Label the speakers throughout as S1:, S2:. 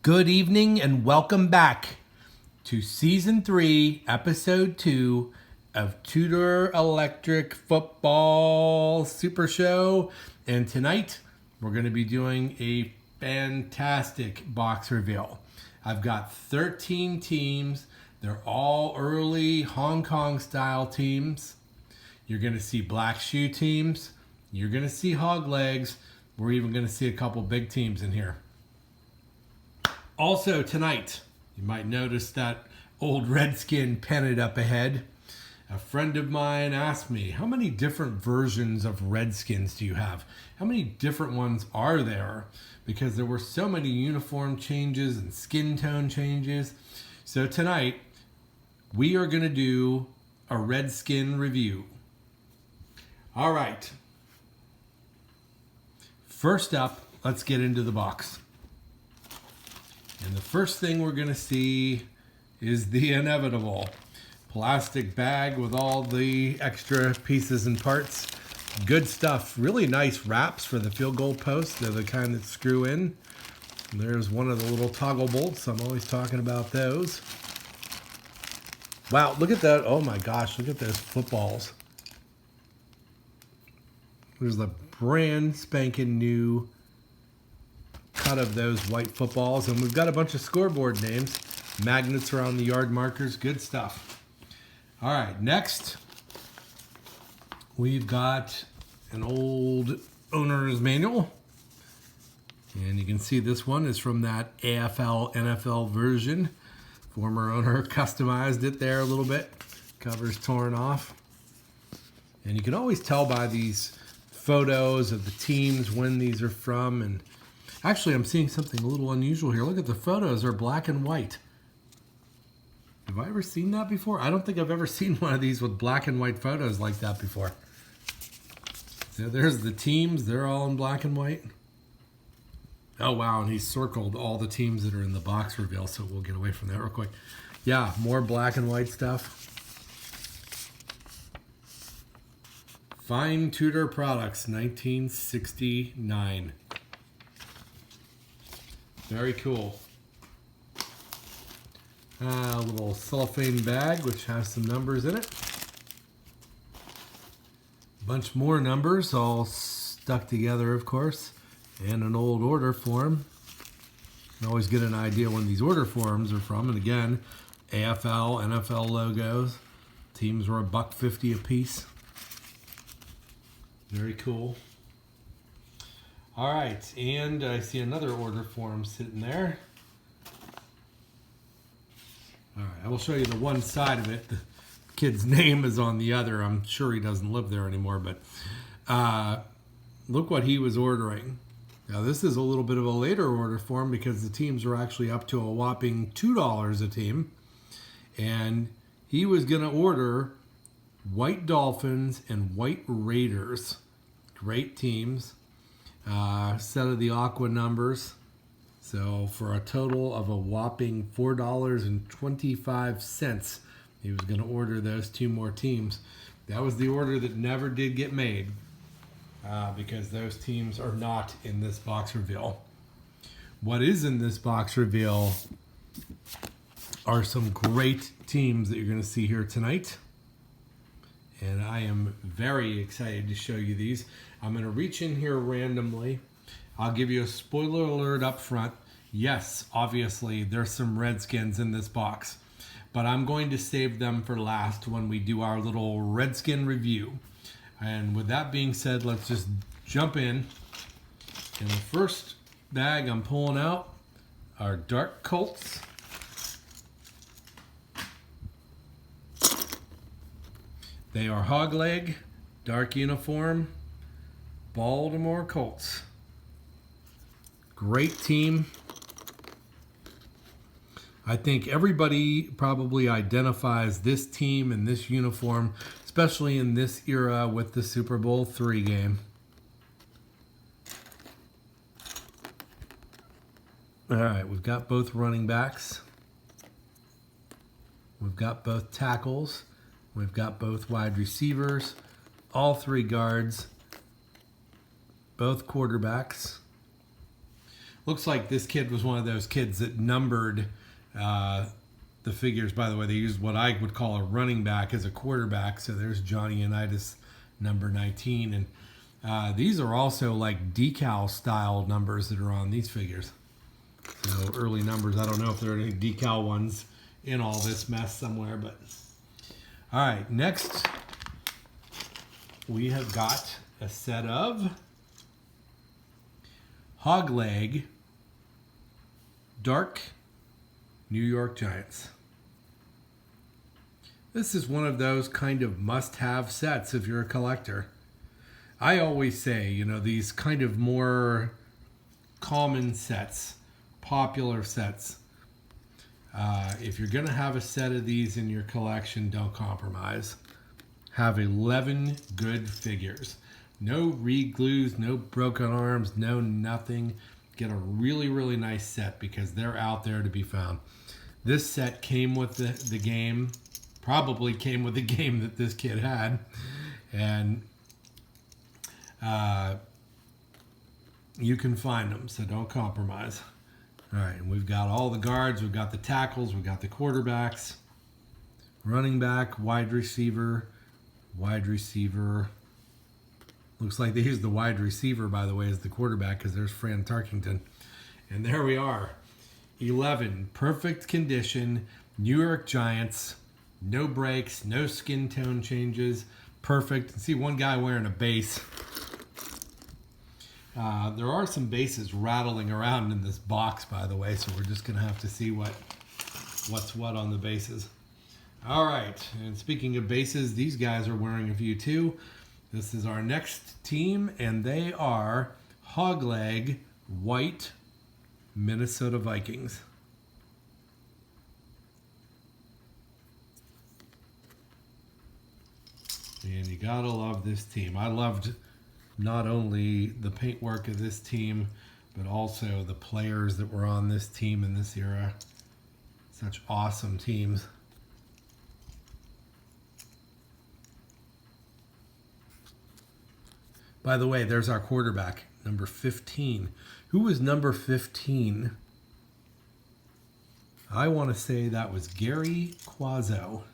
S1: Good evening and welcome back to Season 3, Episode 2 of Tudor Electric Football Super Show. And tonight, we're going to be doing a fantastic box reveal. I've got 13 teams. They're all early Hong Kong style teams. You're going to see black shoe teams. You're going to see hog legs. We're even going to see a couple big teams in here. Also tonight, you might notice that old Redskin pennant up ahead. A friend of mine asked me, how many different versions of Redskins do you have? How many different ones are there? Because there were so many uniform changes and skin tone changes. So tonight, we are going to do a Redskin review. All right. First up, let's get into the box. And the first thing we're going to see is the inevitable plastic bag with all the extra pieces and parts. Good stuff. Really nice wraps for the field goal posts. They're the kind that screw in. And there's one of the little toggle bolts. I'm always talking about those. Wow, look at that. Oh my gosh, look at those footballs. There's the brand spanking new cut of those white footballs, and we've got a bunch of scoreboard names. Magnets around the yard markers. Good stuff. All right, next we've got an old owner's manual, and you can see this one is from that AFL NFL version. Former owner customized it there a little bit. Cover's torn off, and you can always tell by these photos of the teams when these are from. And actually, I'm seeing something a little unusual here. Look at the photos, they're black and white. Have I ever seen that before? I don't think I've ever seen one of these with black and white photos like that before. So there's the teams, they're all in black and white. Oh wow, and he circled all the teams that are in the box reveal, so we'll get away from that real quick. Yeah, more black and white stuff. Fine Tudor Products, 1969. Very cool. A little cellophane bag, which has some numbers in it. A bunch more numbers, all stuck together, of course. And an old order form. You can always get an idea when these order forms are from. And again, AFL, NFL logos. Teams were $1.50 a piece. Very cool. All right, and I see another order form sitting there. All right, I will show you the one side of it. The kid's name is on the other. I'm sure he doesn't live there anymore, but look what he was ordering. Now, this is a little bit of a later order form because the teams are actually up to a whopping $2 a team. And he was going to order White Dolphins and White Raiders. Great teams. Set of the Aqua numbers. So for a total of a whopping $4.25, he was going to order those two more teams. That was the order that never did get made because those teams are not in this box reveal. What is in this box reveal are some great teams that you're going to see here tonight. And I am very excited to show you these. I'm going to reach in here randomly. I'll give you a spoiler alert up front. Yes, obviously, there's some Redskins in this box. But I'm going to save them for last when we do our little Redskin review. And with that being said, let's just jump in. And the first bag I'm pulling out are dark Colts. They are hog leg, dark uniform, Baltimore Colts. Great team. I think everybody probably identifies this team and this uniform, especially in this era with the Super Bowl III game. All right, we've got both running backs. We've got both tackles. We've got both wide receivers, all three guards, both quarterbacks. Looks like this kid was one of those kids that numbered the figures. By the way, they used what I would call a running back as a quarterback. So there's Johnny Unitas, number 19. And these are also like decal style numbers that are on these figures. So early numbers. I don't know if there are any decal ones in all this mess somewhere, but all right. Next, we have got a set of hog leg dark New York Giants. This is one of those kind of must-have sets if you're a collector. I always say, you know, these kind of more common sets, popular sets, if you're going to have a set of these in your collection, don't compromise. Have 11 good figures. No re-glues, no broken arms, no nothing. Get a really, really nice set because they're out there to be found. This set came with the game, probably came with the game that this kid had. And you can find them, so don't compromise. All right, and we've got all the guards, we've got the tackles, we've got the quarterbacks, running back, wide receiver. Looks like they used the wide receiver, by the way, as the quarterback because there's Fran Tarkington. And there we are. 11, perfect condition, New York Giants, no breaks, no skin tone changes, perfect. See one guy wearing a base. There are some bases rattling around in this box, by the way, so we're just going to have to see what's what on the bases. All right, and speaking of bases, these guys are wearing a few too. This is our next team, and they are hogleg white Minnesota Vikings. And you gotta love this team. I loved not only the paintwork of this team, but also the players that were on this team in this era. Such awesome teams. By the way, there's our quarterback, number 15. Who was number 15? I want to say that was Gary Quazzo.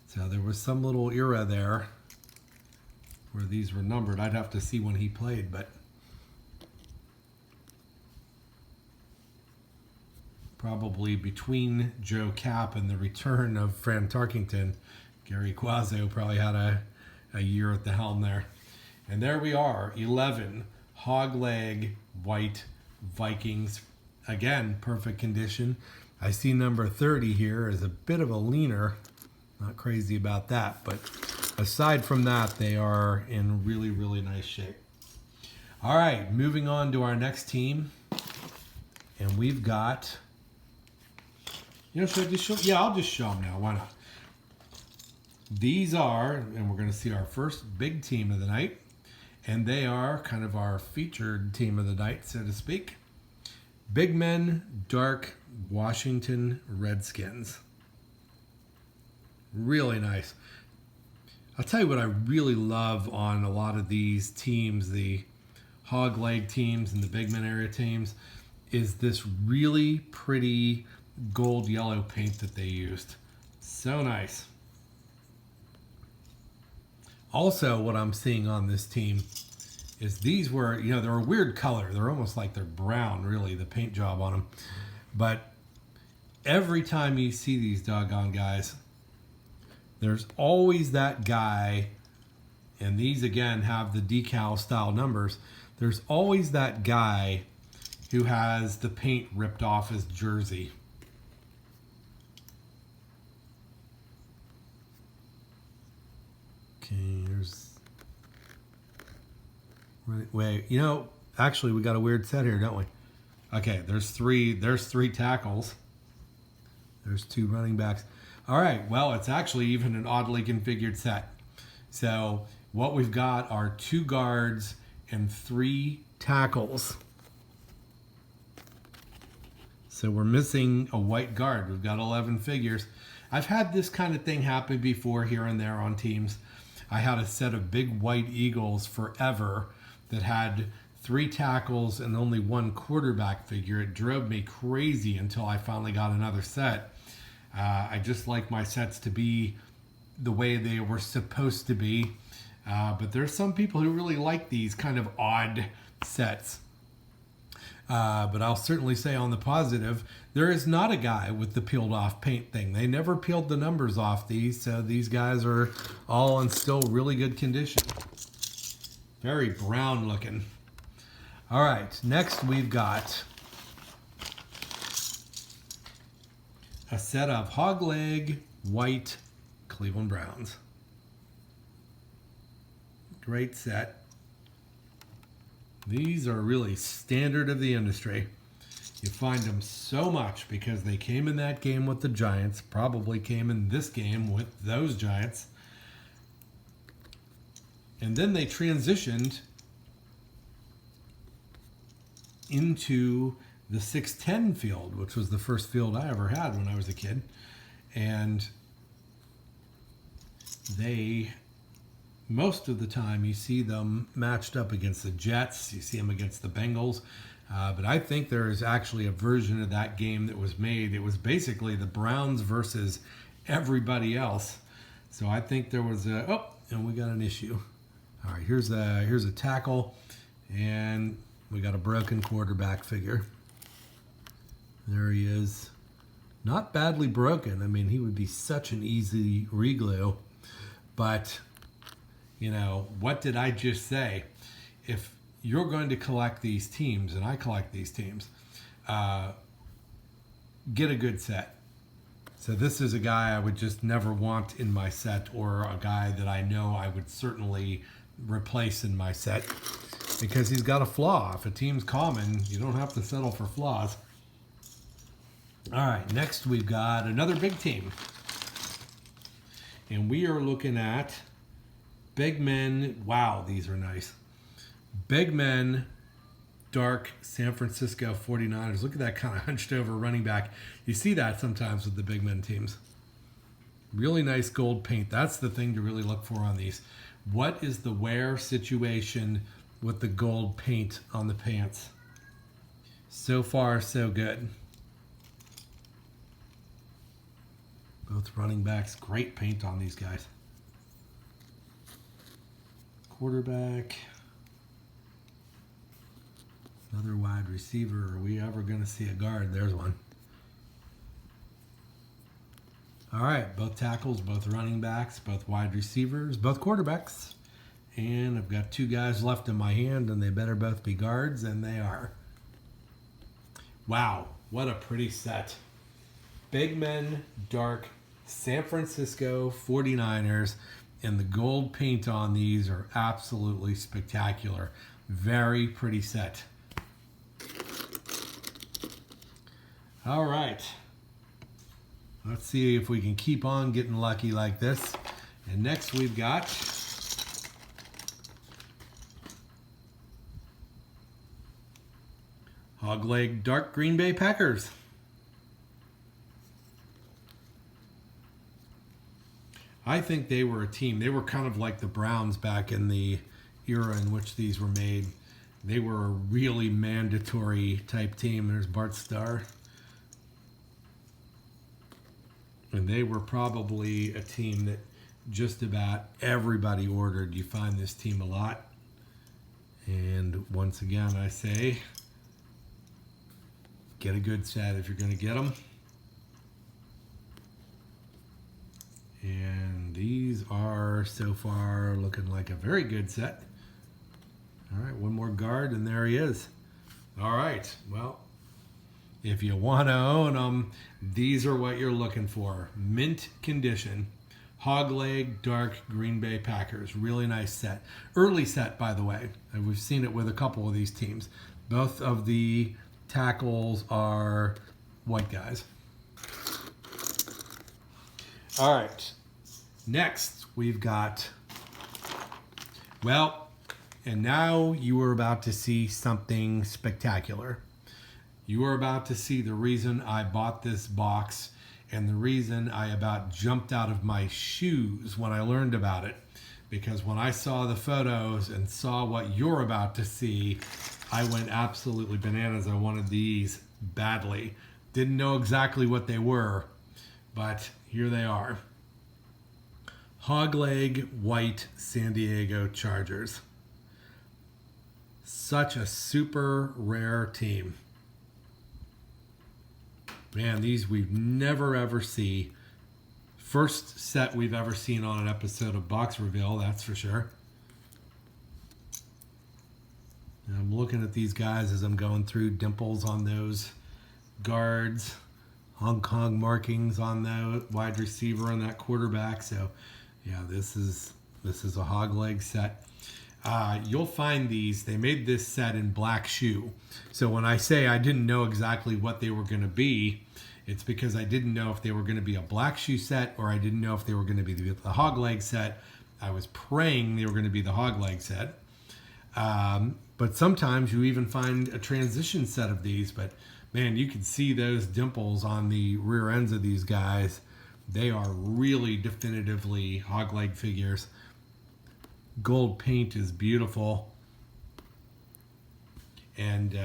S1: So there was some little era there where these were numbered. I'd have to see when he played, but probably between Joe Cap and the return of Fran Tarkington, Gary Quazzo probably had a year at the helm there. And there we are, 11 hogleg white Vikings. Again, perfect condition. I see number 30 here is a bit of a leaner. Not crazy about that, but aside from that, they are in really, really nice shape. All right, moving on to our next team. And we've got, should I just show? Yeah, I'll just show them now. Why not? These are, and we're going to see our first big team of the night. And they are kind of our featured team of the night, so to speak. Big Men, Dark, Washington Redskins. Really nice. I'll tell you what I really love on a lot of these teams, the hog leg teams and the Big Men area teams, is this really pretty gold yellow paint that they used. So nice. Also, what I'm seeing on this team is these were, they're a weird color. They're almost like they're brown, really, the paint job on them. But every time you see these doggone guys, there's always that guy, and these, again, have the decal style numbers. There's always that guy who has the paint ripped off his jersey. Wait, actually we got a weird set here, don't we? Okay, there's three tackles. There's 2 running backs. All right, well, it's actually even an oddly configured set. So what we've got are 2 guards and 3 tackles. So we're missing a white guard. We've got 11 figures. I've had this kind of thing happen before here and there on teams. I had a set of big white Eagles forever that had 3 tackles and only 1 quarterback figure. It drove me crazy until I finally got another set. I just like my sets to be the way they were supposed to be. But there's some people who really like these kind of odd sets. But I'll certainly say on the positive, there is not a guy with the peeled off paint thing. They never peeled the numbers off these, so these guys are all in still really good condition. Very brown looking. All right, next we've got a set of hog leg white Cleveland Browns. Great set. These are really standard of the industry. You find them so much because they came in that game with the Giants, probably came in this game with those Giants. And then they transitioned into the 610 field, which was the first field I ever had when I was a kid. And they, most of the time, you see them matched up against the Jets. You see them against the Bengals. But I think there is actually a version of that game that was made. It was basically the Browns versus everybody else. So I think there was a, oh, and we got an issue. All right, here's a tackle, and we got a broken quarterback figure. There he is. Not badly broken. I mean, he would be such an easy reglue. But, you know, what did I just say? If you're going to collect these teams, and I collect these teams, get a good set. So this is a guy I would just never want in my set, or a guy that I know I would certainly replace in my set, because he's got a flaw. If a team's common, you don't have to settle for flaws. All right, next we've got another big team. And we are looking at big men. Wow, these are nice. Big men, dark San Francisco 49ers. Look at that kind of hunched over running back. You see that sometimes with the big men teams. Really nice gold paint. That's the thing to really look for on these. What is the wear situation with the gold paint on the pants? So far, so good. Both running backs, great paint on these guys. Quarterback. Another wide receiver. Are we ever going to see a guard? There's one. All right, both tackles, both running backs, both wide receivers, both quarterbacks. And I've got 2 guys left in my hand, and they better both be guards, and they are. Wow, what a pretty set. Big men, dark San Francisco 49ers, and the gold paint on these are absolutely spectacular. Very pretty set. All right. Let's see if we can keep on getting lucky like this. And next we've got Hogleg Dark Green Bay Packers. I think they were a team. They were kind of like the Browns back in the era in which these were made. They were a really mandatory type team. There's Bart Starr. And they were probably a team that just about everybody ordered. You find this team a lot. And once again, I say, get a good set if you're going to get them. And these are so far looking like a very good set. All right, one more guard, and there he is. All right, well, if you want to own them, these are what you're looking for. Mint condition, hogleg, dark Green Bay Packers. Really nice set. Early set, by the way. And we've seen it with a couple of these teams. Both of the tackles are white guys. All right, next we've got, well, and now you are about to see something spectacular. You are about to see the reason I bought this box and the reason I about jumped out of my shoes when I learned about it. because when I saw the photos and saw what you're about to see, I went absolutely bananas. I wanted these badly. Didn't know exactly what they were, but here they are. Hogleg white San Diego Chargers. Such a super rare team. Man, these we've never ever see. First set we've ever seen on an episode of Box Reveal, that's for sure. And I'm looking at these guys as I'm going through. Dimples on those guards. Hong Kong markings on the wide receiver and that quarterback. So, yeah, this is a hog leg set. You'll find these. They made this set in black shoe. So when I say I didn't know exactly what they were going to be, it's because I didn't know if they were going to be a black shoe set or I didn't know if they were going to be the hog leg set. I was praying they were going to be the hog leg set. But sometimes you even find a transition set of these. But man, you can see those dimples on the rear ends of these guys. They are really definitively hog leg figures. Gold paint is beautiful. And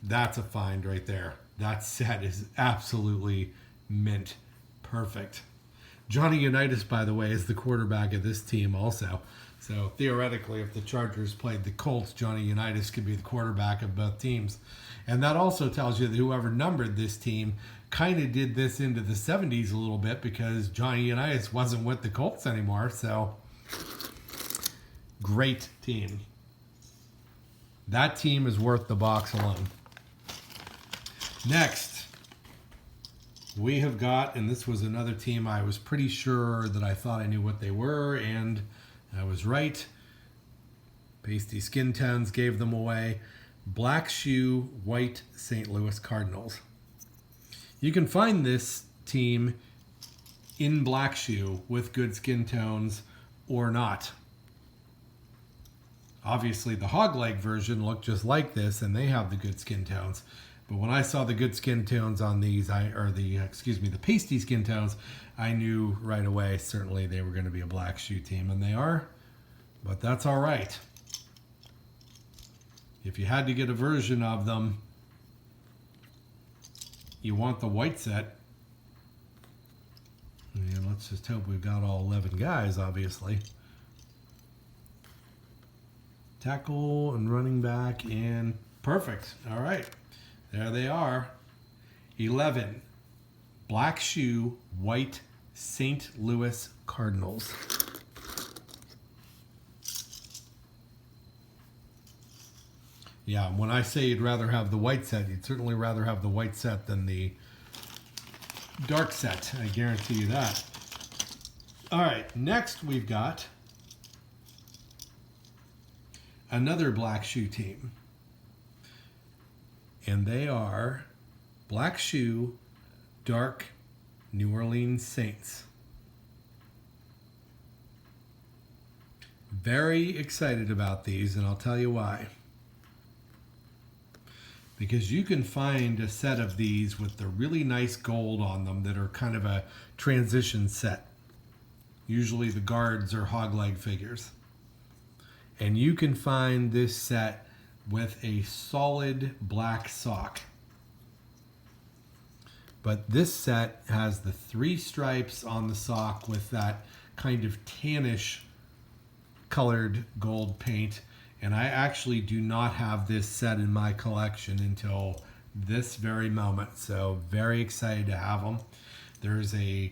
S1: that's a find right there. That set is absolutely mint perfect. Johnny Unitas, by the way, is the quarterback of this team also. So theoretically, if the Chargers played the Colts, Johnny Unitas could be the quarterback of both teams. And that also tells you that whoever numbered this team kind of did this into the 70s a little bit because Johnny Unitas wasn't with the Colts anymore. So great team. That team is worth the box alone. Next, we have got, and this was another team I was pretty sure that I thought I knew what they were, and I was right. Pasty skin tones gave them away. Black shoe, white St. Louis Cardinals. You can find this team in black shoe with good skin tones or not. Obviously, the hog leg version looked just like this, and they have the good skin tones. But when I saw the good skin tones on these, the pasty skin tones, I knew right away, certainly they were going to be a black shoe team, and they are. But that's all right. If you had to get a version of them, you want the white set. And let's just hope we've got all 11 guys, obviously. Tackle and running back and perfect. All right. There they are. 11. Black shoe, white St. Louis Cardinals. Yeah, when I say you'd rather have the white set, you'd certainly rather have the white set than the dark set. I guarantee you that. All right, next we've got another black shoe team. And they are black shoe, dark New Orleans Saints. Very excited about these, and I'll tell you why. Because you can find a set of these with the really nice gold on them that are kind of a transition set. Usually the guards are hog leg figures. And you can find this set with a solid black sock. But this set has the 3 stripes on the sock with that kind of tannish colored gold paint. And I actually do not have this set in my collection until this very moment. So very excited to have them. There's a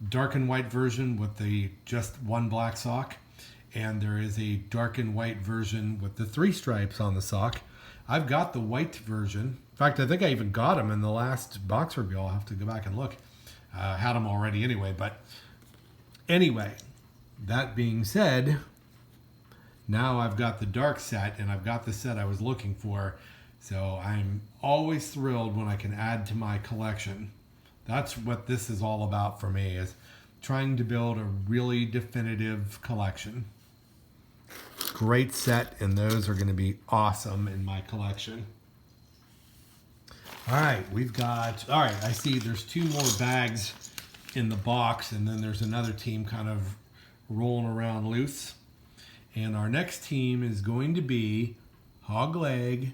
S1: dark and white version with the just 1 black sock. And there is a dark and white version with the 3 stripes on the sock. I've got the white version. In fact, I think I even got them in the last box review. I'll have to go back and look. Had them already anyway. But anyway, that being said, now I've got the dark set and I've got the set I was looking for. So I'm always thrilled when I can add to my collection. That's what this is all about for me, is trying to build a really definitive collection. Great set, and those are going to be awesome in my collection. All right, I see there's 2 more bags in the box, and then there's another team kind of rolling around loose. And our next team is going to be Hog Leg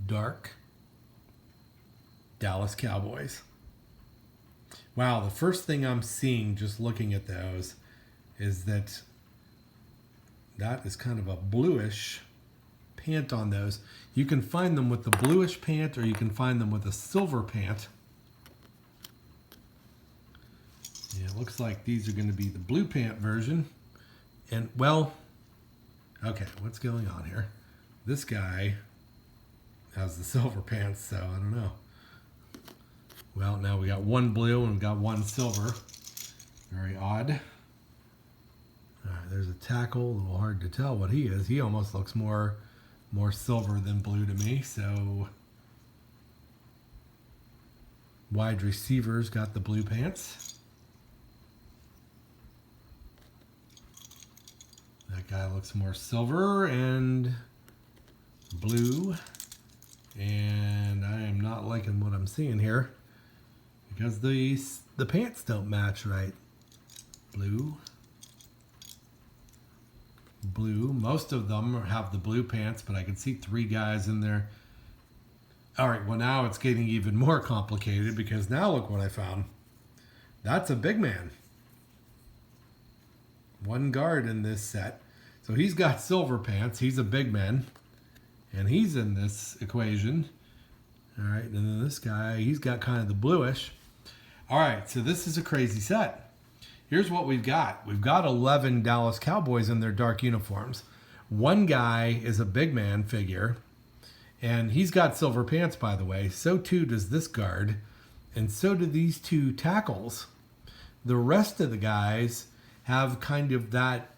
S1: Dark Dallas Cowboys. Wow, the first thing I'm seeing just looking at those is that is kind of a bluish pant on those. You can find them with the bluish pant or you can find them with a silver pant. Yeah, it looks like these are going to be the blue pant version. And, well, okay, what's going on here? This guy has the silver pants, so I don't know. Well, now we got one blue and we got one silver. Very odd. All right, there's a tackle. A little hard to tell what he is. He almost looks more silver than blue to me. So wide receivers got the blue pants. That guy looks more silver and blue. And I am not liking what I'm seeing here because the pants don't match right. Blue. Most of them have the blue pants, but I can see 3 guys in there. All right, well, now it's getting even more complicated because now look what I found. That's a big man. One guard in this set. So he's got silver pants. He's a big man. And he's in this equation. All right, and then this guy, he's got kind of the bluish. All right, so this is a crazy set. Here's what we've got. We've got 11 Dallas Cowboys in their dark uniforms. One guy is a big man figure, and he's got silver pants, by the way. So too does this guard, and so do these 2 tackles. The rest of the guys have kind of that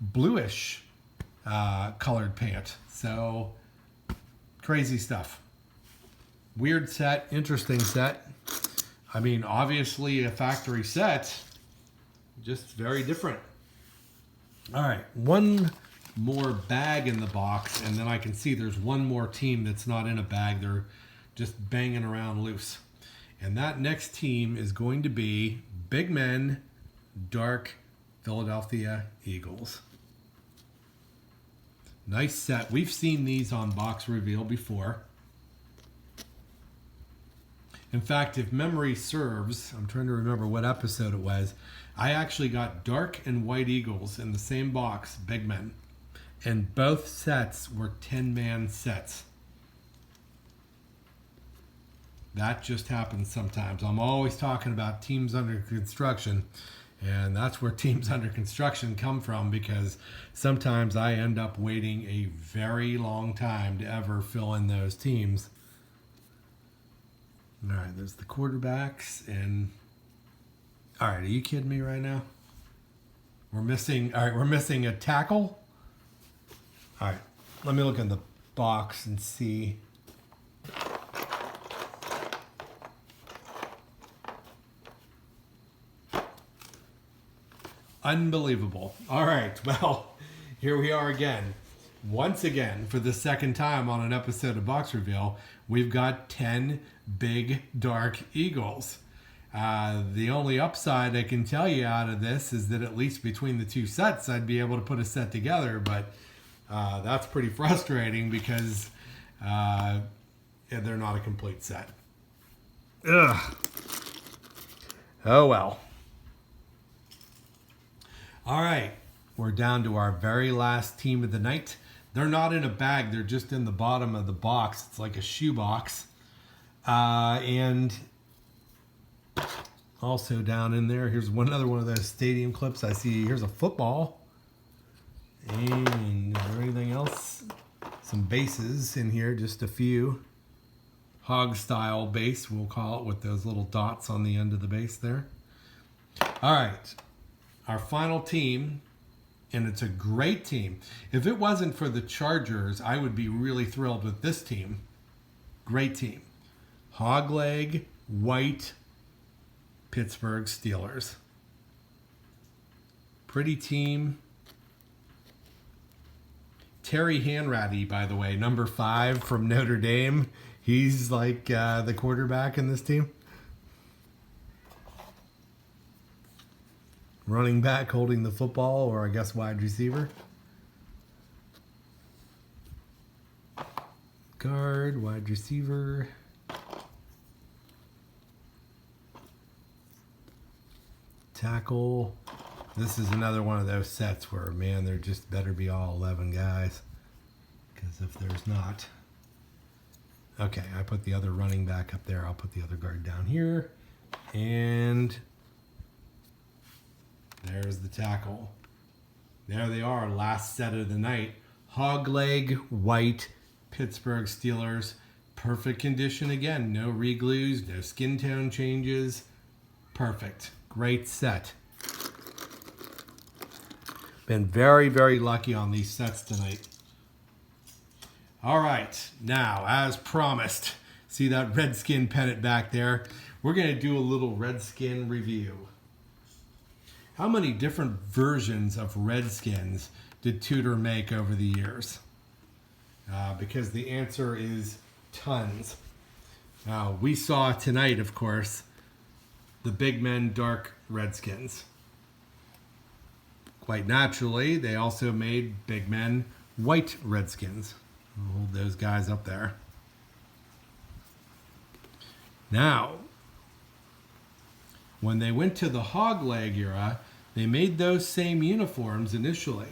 S1: bluish colored pant. So crazy stuff. Weird set, interesting set. I mean, obviously a factory set, just very different. All right, one more bag in the box, and then I can see there's one more team that's not in a bag. They're just banging around loose. And that next team is going to be Big Men, Dark Philadelphia Eagles. Nice set. We've seen these on box reveal before. In fact, if memory serves, I'm trying to remember what episode it was, I actually got dark and white Eagles in the same box, Big Men. And both sets were 10-man sets. That just happens sometimes. I'm always talking about teams under construction. And that's where teams under construction come from, because sometimes I end up waiting a very long time to ever fill in those teams. All right, there's the quarterbacks. And all right, are you kidding me right now? We're missing a tackle. All right, let me look in the box and see. Unbelievable. All right, well, here we are again. Once again, for the second time on an episode of Box Reveal, we've got 10 big, dark Eagles. The only upside I can tell you out of this is that at least between the 2 sets, I'd be able to put a set together, but that's pretty frustrating because they're not a complete set. Ugh. Oh, well. All right, we're down to our very last team of the night. They're not in a bag. They're just in the bottom of the box. It's like a shoe box. And also down in there, here's another one of those stadium clips. I see here's a football. And is there anything else? Some bases in here, just a few. Hog style base, we'll call it, with those little dots on the end of the base there. All right. Our final team, and it's a great team. If it wasn't for the Chargers, I would be really thrilled with this team. Great team. Hogleg, white, Pittsburgh Steelers. Pretty team. Terry Hanratty, by the way, number 5 from Notre Dame. He's like the quarterback in this team. Running back holding the football, or I guess wide receiver. guard, wide receiver. Tackle. This is another one of those sets where, man, there just better be all 11 guys. Because if there's not... Okay, I put the other running back up there. I'll put the other guard down here. And there's the tackle. There they are, last set of the night. Hog leg, white, Pittsburgh Steelers. Perfect condition again. No re-glues, no skin tone changes. Perfect. Great set. Been very, very lucky on these sets tonight. All right, now, as promised, see that Redskin pennant back there? We're going to do a little Redskin review. How many different versions of Redskins did Tudor make over the years? Because the answer is tons. We saw tonight, of course, the Big Men Dark Redskins. Quite naturally, they also made Big Men White Redskins. I'll hold those guys up there. Now, when they went to the hog leg era, they made those same uniforms initially.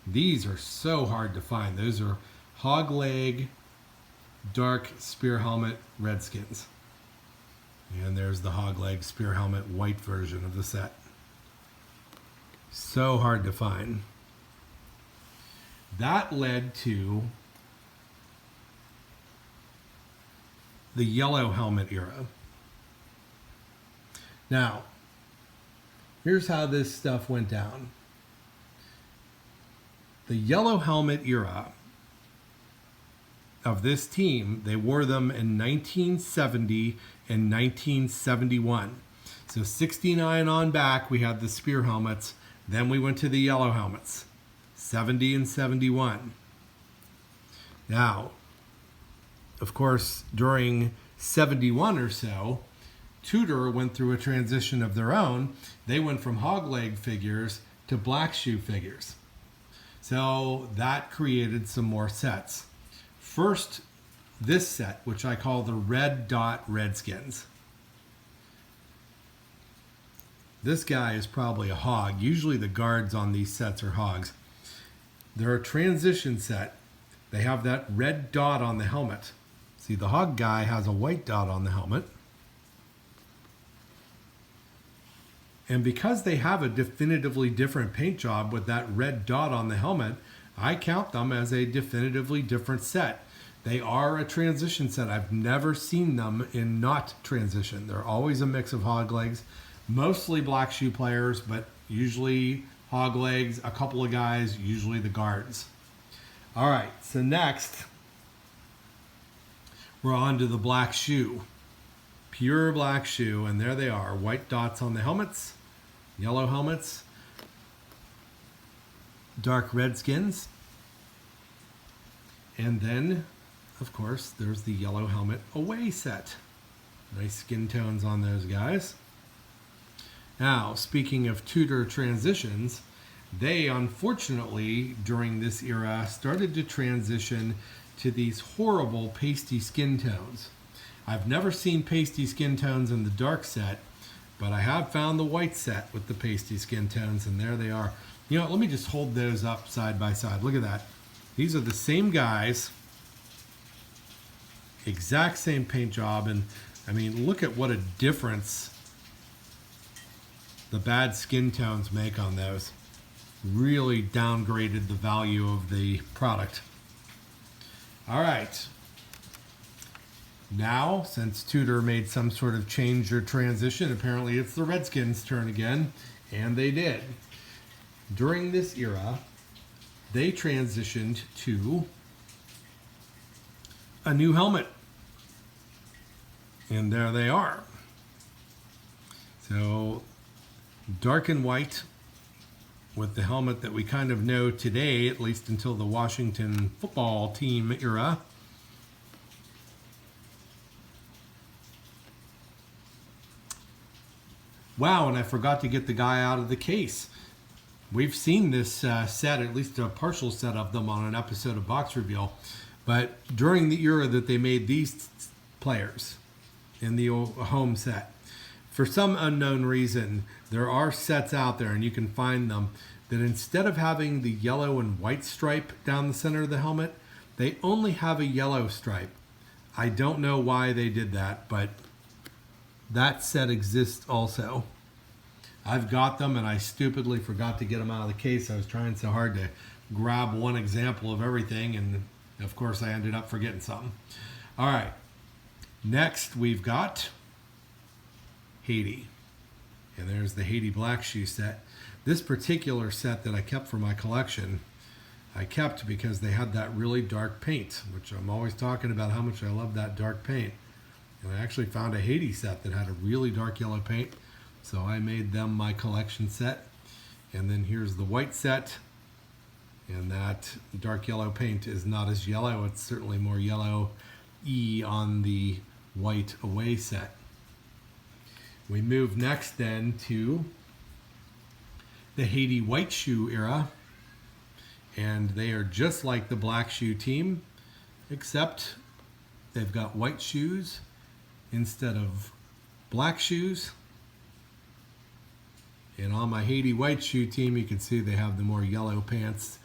S1: These are so hard to find. Those are hog leg, dark spear helmet Redskins. And there's the hog leg spear helmet white version of the set. So hard to find. That led to the yellow helmet era. Now, here's how this stuff went down. The yellow helmet era of this team, they wore them in 1970 and 1971. So 69 on back, we had the spear helmets. Then we went to the yellow helmets. 70 and 71. Now, of course, during 71 or so, Tudor went through a transition of their own. They went from hog leg figures to black shoe figures. So that created some more sets. First, this set, which I call the Red Dot Redskins. This guy is probably a hog. Usually the guards on these sets are hogs. They're a transition set. They have that red dot on the helmet. See, the hog guy has a white dot on the helmet. And because they have a definitively different paint job with that red dot on the helmet, I count them as a definitively different set. They are a transition set. I've never seen them in not transition. They're always a mix of hog legs, mostly black shoe players, but usually hog legs, a couple of guys, usually the guards. All right, so next, we're on to the black shoe. Pure black shoe, and there they are. White dots on the helmets, yellow helmets, dark Redskins, and then, of course, there's the yellow helmet away set. Nice skin tones on those guys. Now, speaking of Tudor transitions, they unfortunately, during this era, started to transition to these horrible pasty skin tones. I've never seen pasty skin tones in the dark set, but I have found the white set with the pasty skin tones, and there they are. You know, let me just hold those up side by side. Look at that. These are the same guys, exact same paint job, and I mean, look at what a difference the bad skin tones make on those. Really downgraded the value of the product. All right. Now, since Tudor made some sort of change or transition, apparently it's the Redskins' turn again, and they did. During this era, they transitioned to a new helmet. And there they are. So, dark and white with the helmet that we kind of know today, at least until the Washington football team era. Wow, and I forgot to get the guy out of the case. We've seen this set, at least a partial set of them on an episode of Box Reveal. But during the era that they made these players in the home set, for some unknown reason, there are sets out there, and you can find them, that instead of having the yellow and white stripe down the center of the helmet, they only have a yellow stripe. I don't know why they did that, but that set exists also. I've got them, and I stupidly forgot to get them out of the case. I was trying so hard to grab one example of everything, and of course I ended up forgetting something. All right, next we've got Haiti. And there's the Haiti Black Shoe set. This particular set that I kept for my collection, I kept because they had that really dark paint, which I'm always talking about how much I love that dark paint. And I actually found a Haiti set that had a really dark yellow paint, so I made them my collection set. And then here's the white set, and that dark yellow paint is not as yellow. It's certainly more yellow-y on the white away set. We move next then to the Haiti white shoe era, and they are just like the black shoe team, except they've got white shoes instead of black shoes. And on my Haiti white shoe team, you can see they have the more yellow pants.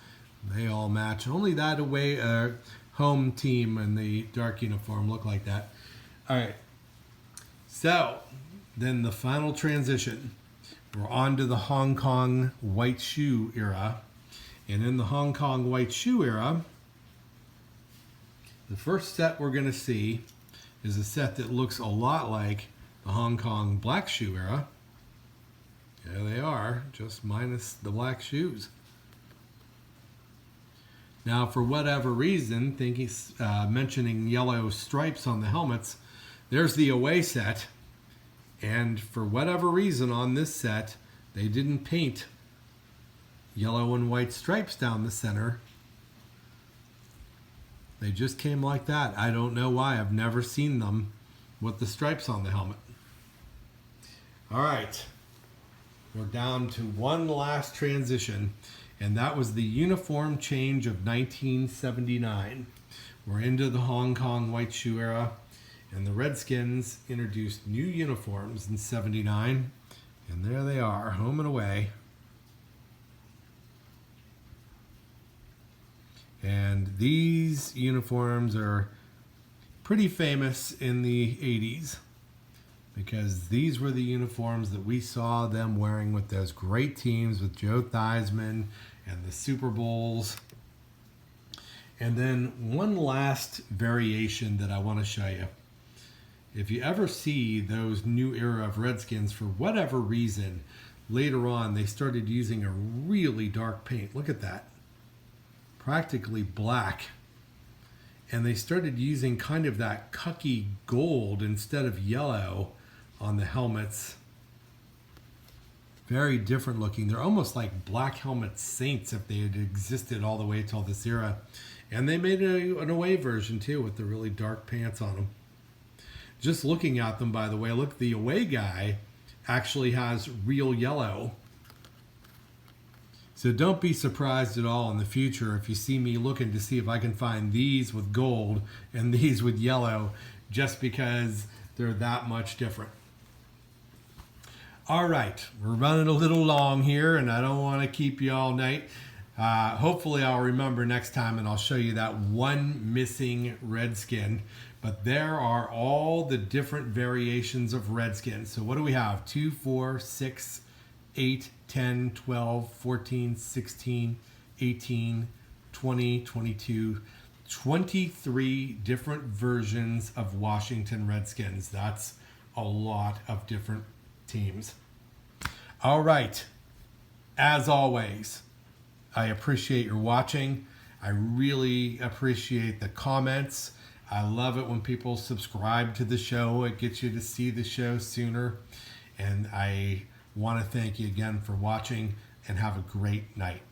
S1: They all match. Only that away home team and the dark uniform look like that. All right. So then the final transition. We're on to the Hong Kong white shoe era. And in the Hong Kong white shoe era, the first set we're going to see is a set that looks a lot like the Hong Kong black shoe era. There they are, just minus the black shoes. Now, for whatever reason, mentioning yellow stripes on the helmets, there's the away set. And for whatever reason on this set, they didn't paint yellow and white stripes down the center. They just came like that. I don't know why. I've never seen them with the stripes on the helmet. All right. We're down to one last transition, and that was the uniform change of 1979. We're into the Hong Kong white shoe era, and the Redskins introduced new uniforms in 79, and there they are, home and away. And these uniforms are pretty famous in the 80s because these were the uniforms that we saw them wearing with those great teams with Joe Theismann and the Super Bowls. And then one last variation that I want to show you. If you ever see those new era of Redskins, for whatever reason, later on they started using a really dark paint. Look at that. Practically black. And they started using kind of that cucky gold instead of yellow on the helmets. Very different looking. They're almost like black helmet saints if they had existed all the way till this era. And they made an away version too with the really dark pants on them. Just looking at them, by the way, look, the away guy actually has real yellow. So don't be surprised at all in the future if you see me looking to see if I can find these with gold and these with yellow, just because they're that much different. All right, we're running a little long here, and I don't want to keep you all night. Hopefully I'll remember next time, and I'll show you that one missing Redskin. But there are all the different variations of Redskins. So what do we have? 2, 4, 6, 8, 10, 12, 14, 16, 18, 20, 22, 23 different versions of Washington Redskins. That's a lot of different teams. All right. As always, I appreciate your watching. I really appreciate the comments. I love it when people subscribe to the show. It gets you to see the show sooner. And I want to thank you again for watching, and have a great night.